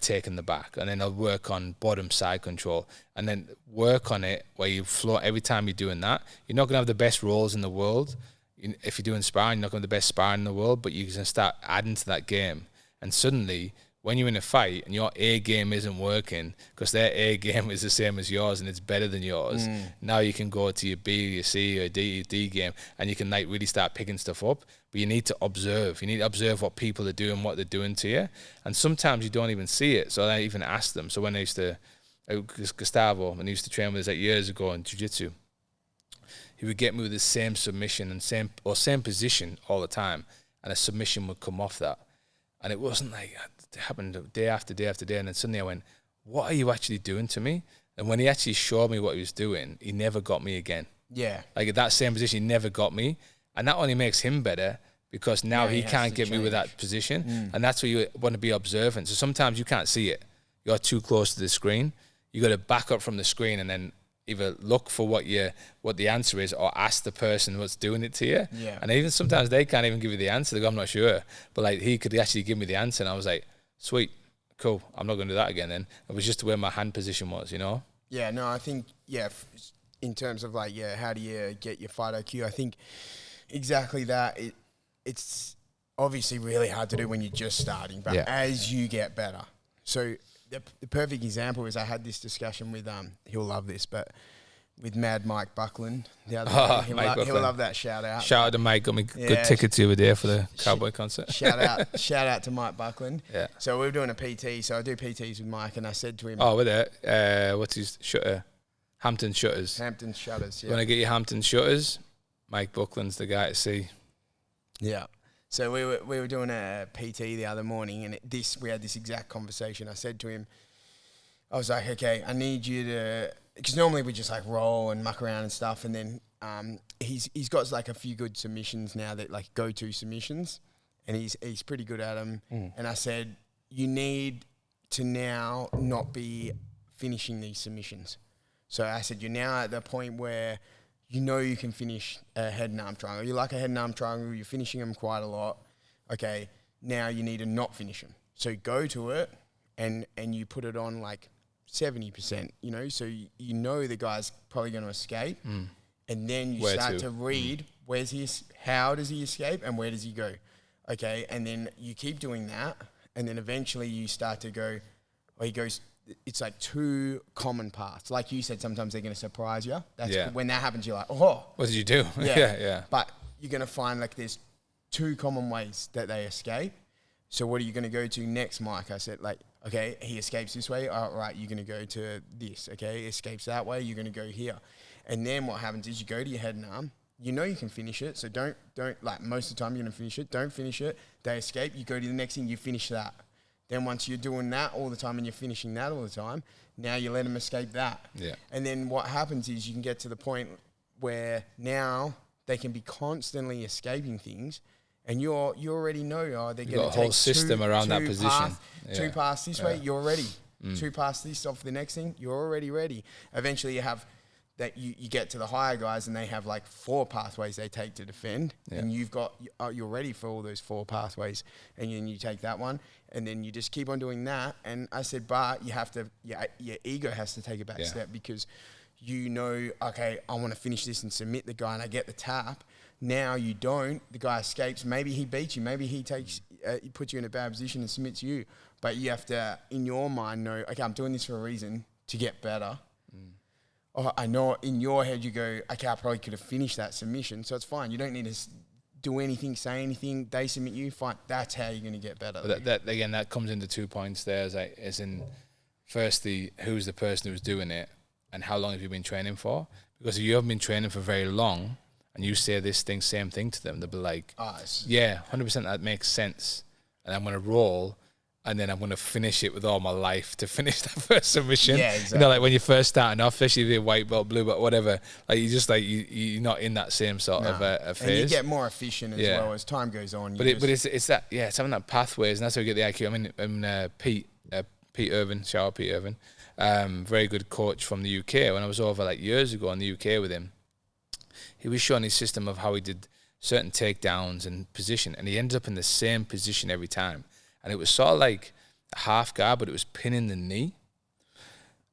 taking the back, and then I'll work on bottom side control, and then work on it where you float. Every time you're doing that, you're not going to have the best rolls in the world. If you're doing sparring, you're not going to have the best sparring in the world, but you can start adding to that game. And suddenly, when you're in a fight and your A game isn't working because their A game is the same as yours and it's better than yours, now you can go to your B, your C, your D game, and you can like really start picking stuff up. But you need to observe. You need to observe what people are doing, what they're doing to you. And sometimes you don't even see it. So I even ask them. So when I used to, Gustavo, when I used to train with us like years ago in jiu-jitsu, he would get me with the same submission and same position all the time, and a submission would come off that. And it wasn't like, it happened day after day after day. And then suddenly I went, what are you actually doing to me? And when he actually showed me what he was doing, he never got me again. Yeah. Like at that same position, he never got me. And that only makes him better because now he can't get me with that position. And that's where you want to be observant. So sometimes you can't see it. You're too close to the screen. You got to back up from the screen and then either look for what the answer is or ask the person what's doing it to you. Yeah. And even sometimes they can't even give you the answer. They go, I'm not sure. But like he could actually give me the answer. And I was like, sweet, cool. I'm not going to do that again then. It was just where my hand position was, Yeah, no, I think, in terms of like, how do you get your fight IQ? I think exactly that. It's obviously really hard to do when you're just starting, but as you get better. So the perfect example is I had this discussion with, he'll love this, but with Mad Mike Buckland the other day. He'll love that shout out. Shout out to Mike, got me good tickets over there for the Cowboy concert. Shout out to Mike Buckland. Yeah. So we were doing a PT, so I do PTs with Mike, and I said to him, oh, with it, what's his shutter? Hampton Shutters. Hampton Shutters, yeah. When I get your Hampton Shutters, Mike Buckland's the guy to see. Yeah. So we were doing a PT the other morning, and we had this exact conversation. I said to him, I was like, okay, I need you to, because normally we just like roll and muck around and stuff, and then he's got like a few good submissions now that like go-to submissions, and he's pretty good at them. And I said, you need to now not be finishing these submissions. So I said, you're now at the point where you can finish a head and arm triangle. You like a head and arm triangle, you're finishing them quite a lot. Okay, now you need to not finish them. So go to it and you put it on like 70%, so the guy's probably going to escape. And then you start to read, how does he escape and where does he go? Okay, and then you keep doing that, and then eventually you start to go, he goes it's like two common paths. Like you said, sometimes they're going to surprise you. That's Yeah. when that happens, you're like, oh. What did you do? Yeah. But you're going to find like there's two common ways that they escape. So what are you going to go to next, Mike? I said, like, okay, he escapes this way. All right, you're going to go to this. Okay, he escapes that way. You're going to go here. And then what happens is you go to your head and arm. You know you can finish it. So don't like most of the time you're going to finish it. Don't finish it. They escape. You go to the next thing. You finish that. Then once you're doing that all the time and you're finishing that all the time, now you let them escape that. Yeah. And then what happens is you can get to the point where now they can be constantly escaping things, and you already know they're going to take a whole system around that position. Two paths this way, you're ready. Two paths this off the next thing, you're already ready. Eventually you have that you get to the higher guys and they have like 4 pathways they take to defend, and you're ready for all those 4 pathways, and then you take that one, and then you just keep on doing that. And I said, but you have to, your ego has to take a back step, because you know, okay, I want to finish this and submit the guy and I get the tap. Now you don't, the guy escapes, maybe he beats you, maybe he takes, he puts you in a bad position and submits you, but you have to, in your mind, know, okay, I'm doing this for a reason, to get better. Oh, I know in your head you go, okay, I probably could have finished that submission, so it's fine. You don't need to do anything, say anything. They submit you, fine. That's how you're going to get better. But that comes into 2 points there. As in, firstly, who's the person who's doing it, and how long have you been training for? Because if you haven't been training for very long, and you say same thing to them, they'll be like, yeah, 100% that makes sense, and I'm going to roll. And then I'm going to finish it with all my life to finish that first submission. Yeah, exactly. You know, like when you're first starting off, especially if you're white belt, blue belt, whatever, like you just like, you're not in that same sort of phase. And you get more efficient as well as time goes on. But it's that, it's having that pathways, and that's how you get the IQ. I mean, Pete Irvin, shout out Pete Irvin, very good coach from the UK. When I was over like years ago in the UK with him, he was showing his system of how he did certain takedowns and position, and he ended up in the same position every time. And it was sort of like a half guard, but it was pinning the knee.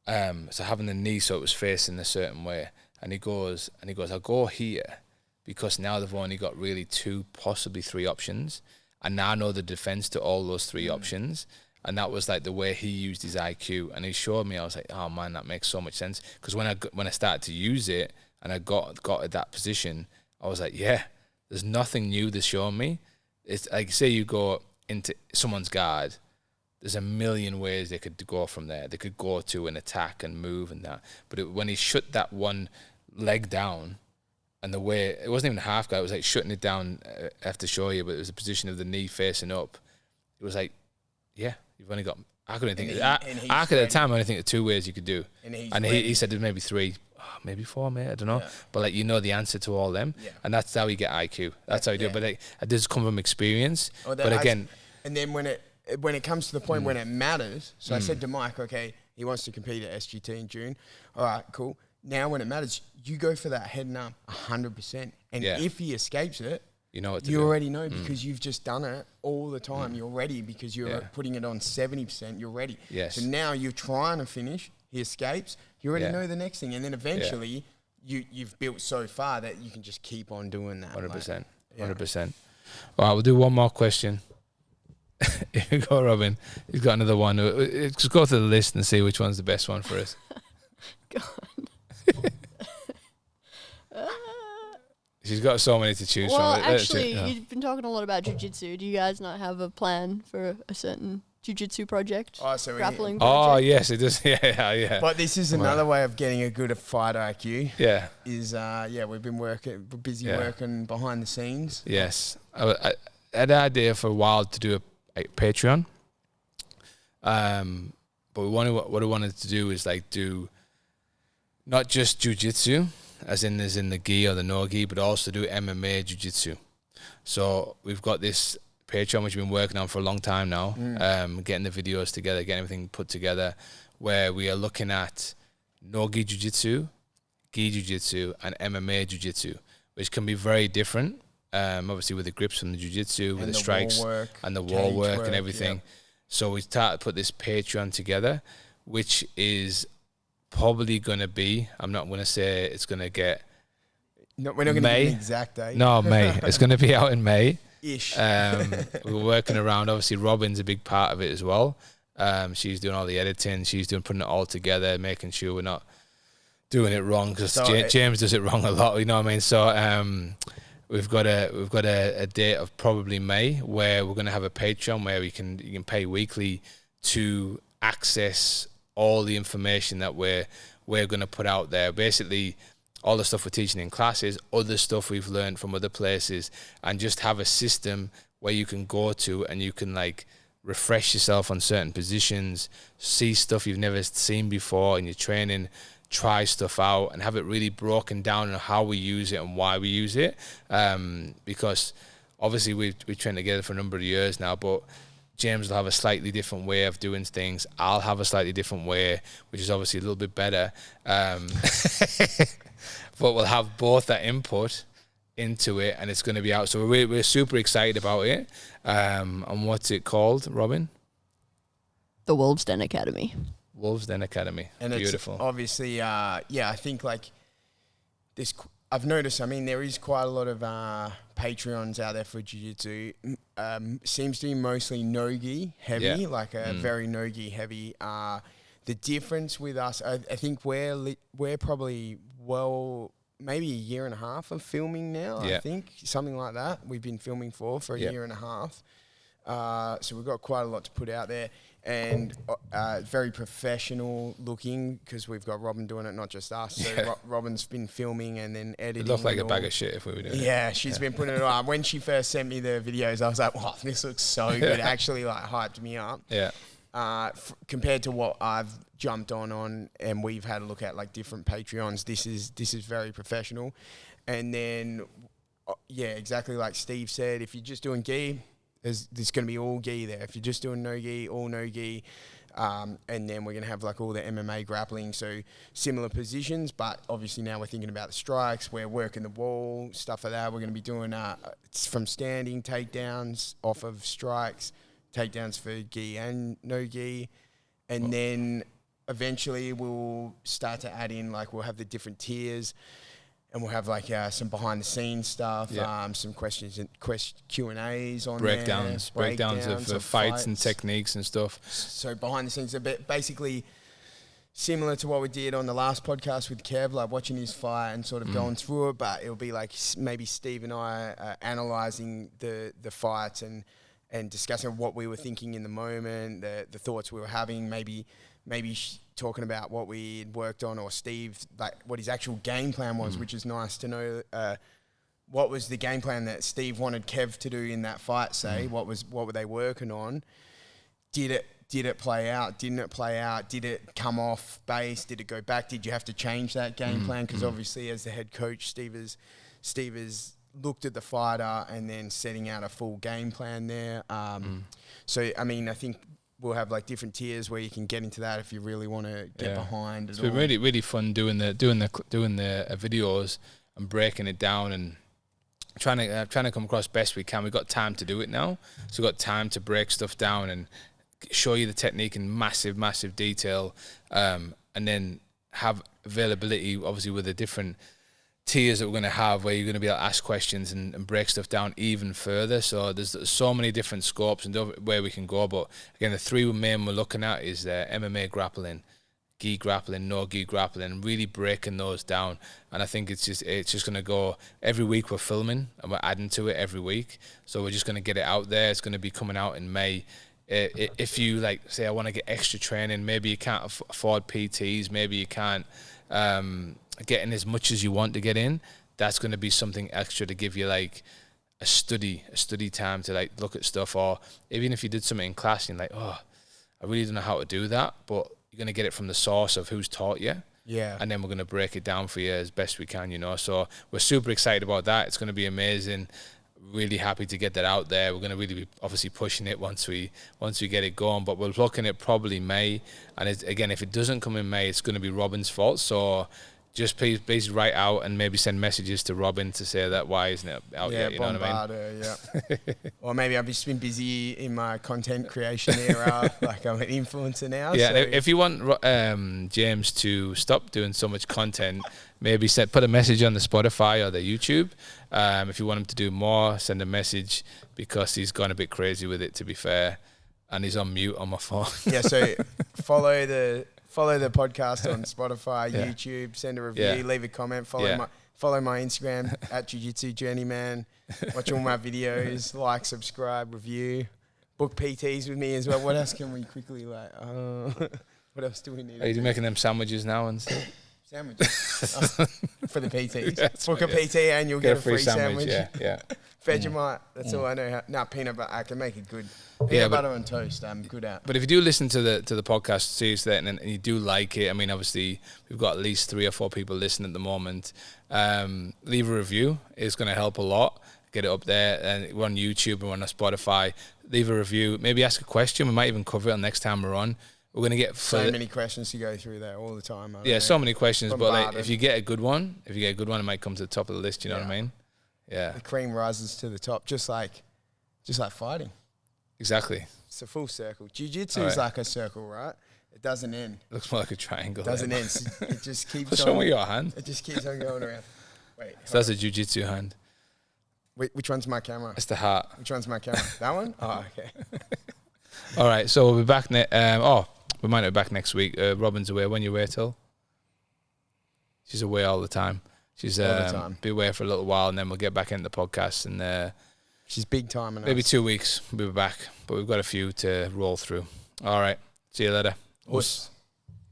So having the knee so it was facing a certain way. And he goes, I'll go here because now they've only got really 2, possibly 3 options. And now I know the defense to all those 3 options. And that was like the way he used his IQ. And he showed me, I was like, oh man, that makes so much sense. Because when I started to use it and I got at that position, I was like, yeah, there's nothing new they're showing me. It's like, say you go into someone's guard, there's a million ways they could go from there. They could go to an attack and move and that. But when he shut that one leg down, and the way, it wasn't even a half guard, it was like shutting it down, I have to show you, but it was the position of the knee facing up. It was like, yeah, you've only got, I couldn't think, I could at the time only think of 2 ways you could do. And he said there's maybe 3, maybe 4, mate, I don't know. Yeah. But like, you know the answer to all them. Yeah. And that's how you get IQ. That's how you do it. But like, it does come from experience. But again. And then when it comes to the point when it matters, so I said to Mike, okay, he wants to compete at SGT in June. All right, cool. Now when it matters, you go for that head and arm 100%. And if he escapes it, you know what to you do. already know because you've just done it all the time. You're ready because you're putting it on 70%. You're ready. Yes. So now you're trying to finish. He escapes. You already know the next thing. And then eventually you've built so far that you can just keep on doing that. 100%. 100%. All right, we'll do one more question. Here we go, Robin. He's got another one. Just go through the list and see which one's the best one for us. Go on. She's got so many to choose from. Well, actually, you've been talking a lot about jiu-jitsu. Do you guys not have a plan for a certain jiu-jitsu project? Grappling project? Oh, yes, it does. Yeah. But this is another way of getting a good fighter IQ. Yeah. We've been busy working behind the scenes. Yes. I had an idea for a while to do a Patreon. But what I wanted to do is like do not just jiu-jitsu, as in the gi or the no gi, but also do MMA jiu-jitsu. So we've got this Patreon which we've been working on for a long time now, getting the videos together, getting everything put together, where we are looking at no gi jiu-jitsu, gi jiu-jitsu, and MMA jiu-jitsu, which can be very different. Obviously with the grips from the jiu-jitsu, with the strikes and the wall work and everything. Yeah. So we started to put this Patreon together, which is probably going to be, I'm not going to say it's going to get we're not going to give an exact date. No, May. It's going to be out in May. Ish. We're working around, obviously Robin's a big part of it as well. She's doing all the editing. She's putting it all together, making sure we're not doing it wrong, because James does it wrong a lot. You know what I mean? So we've got a date of probably May where we're going to have a Patreon where you can pay weekly to access all the information that we're going to put out there. Basically, all the stuff we're teaching in classes, other stuff we've learned from other places, and just have a system where you can go to and you can like refresh yourself on certain positions, see stuff you've never seen before in your training, try stuff out, and have it really broken down on how we use it and why we use it. Because obviously we've trained together for a number of years now, but James will have a slightly different way of doing things. I'll have a slightly different way, which is obviously a little bit better. But we'll have both that input into it, and it's going to be out. So we're super excited about it. And what's it called, Robin? The Wolves Den Academy. Wolves Den Academy. And beautiful. It's obviously, I think like this. I've noticed. I mean, there is quite a lot of Patreons out there for jiu-jitsu. Seems to be mostly no-gi heavy, very no-gi heavy. The difference with us, I think we're probably maybe a year and a half of filming now. I think something like that. We've been filming for a year and a half. So we've got quite a lot to put out there, and very professional looking, because we've got Robin doing it, not just us. So Robin's been filming and then editing. It looked like a bag of shit if we were doing it. Yeah, she's been putting it on. When she first sent me the videos, I was like, wow, this looks so good. It actually like hyped me up. Yeah. Compared to what I've jumped on, and we've had a look at like different Patreons, this is very professional. And then, exactly like Steve said, if you're just doing gi, there's going to be all gi there. If you're just doing no gi, all no gi. And then we're going to have like all the MMA grappling, so similar positions, but obviously now we're thinking about the strikes, we're working the wall, stuff like that. We're going to be doing it's from standing, takedowns off of strikes, takedowns for gi and no gi. And then eventually we'll start to add in, like we'll have the different tiers, and we'll have like some behind the scenes stuff, some questions and Q&As on breakdowns of fights and techniques and stuff. So behind the scenes, a bit basically similar to what we did on the last podcast with Kev, like watching his fight and sort of going through it, but it'll be like maybe Steve and I analysing the fights and discussing what we were thinking in the moment, the thoughts we were having, maybe talking about what we had worked on, or Steve, like what his actual game plan was, which is nice to know. What was the game plan that Steve wanted Kev to do in that fight, say? What were they working on? Did it play out? Didn't it play out? Did it come off base? Did it go back? Did you have to change that game plan? Because obviously as the head coach, Steve has looked at the fighter and then setting out a full game plan there. So, I mean, I think we'll have like different tiers where you can get into that if you really want to get behind. It's been really, really fun doing the videos and breaking it down and trying to come across best we can. We've got time to do it now, so we've got time to break stuff down and show you the technique in massive, massive detail, and then have availability, obviously, with the different tiers that we're going to have, where you're going to be able to ask questions and break stuff down even further. So there's so many different scopes and where we can go. But again, the three main we're looking at is MMA grappling, gi grappling, no gi grappling, really breaking those down. And I think it's just going to go every week. We're filming and we're adding to it every week. So we're just going to get it out there. It's going to be coming out in May. If you like, say, I want to get extra training, maybe you can't afford PTs, maybe you can't get in as much as you want to get in, that's going to be something extra to give you like a study time to like look at stuff. Or even if you did something in class and you're like, oh, I really don't know how to do that, but you're going to get it from the source of who's taught you. Yeah. And then we're going to break it down for you as best we can, you know. So we're super excited about that. It's going to be amazing. Really happy to get that out there. We're going to really be obviously pushing it once we get it going, but we're looking at probably May. And again, if it doesn't come in May, it's going to be Robin's fault. So just please write out and maybe send messages to Robin to say that why isn't it out yet? You know what I mean? Or maybe I've just been busy in my content creation era, like I'm an influencer now. Yeah, so. if you want James to stop doing so much content, maybe put a message on the Spotify or the YouTube. If you want him to do more, send a message, because he's gone a bit crazy with it, to be fair. and he's on mute on my phone. Yeah, so follow the podcast on Spotify, YouTube, send a review, leave a comment, follow my Instagram at Jiu-Jitsu Journeyman, watch all my videos, like, subscribe, review, book PTs with me as well. What else can we quickly what else do we need? Are you making them sandwiches now and stuff? Sandwiches for the PTs. Book a PT and you'll get a free sandwich. Yeah. Vegemite. That's all I know. Peanut butter. I can make it good. Peanut butter on toast. I'm good at. But if you do listen to the podcast seriously and you do like it, I mean, obviously we've got at least 3 or 4 people listening at the moment. Leave a review. It's going to help a lot. Get it up there, and we're on YouTube and we're on Spotify. Leave a review. Maybe ask a question. We might even cover it on next time we're on. We're going to get so many questions to go through there all the time. So many questions. But like, if you get a good one, it might come to the top of the list. You know what I mean? Yeah. The cream rises to the top, just like fighting. Exactly. It's a full circle. Jiu-jitsu is like a circle, right? It doesn't end. It looks more like a triangle. It doesn't end. So it just keeps on. Show me your hand. It just keeps on going around. Wait. So that's a jiu-jitsu hand. Which one's my camera? It's the heart. Which one's my camera? That one? Oh, okay. All right. So we'll be back. We might not be back next week. Robin's away. When you away till? She's away all the time. She's be away for a little while, and then we'll get back into the podcast. And she's big time. Maybe 2 weeks we'll be back, but we've got a few to roll through. All right. See you later. Us.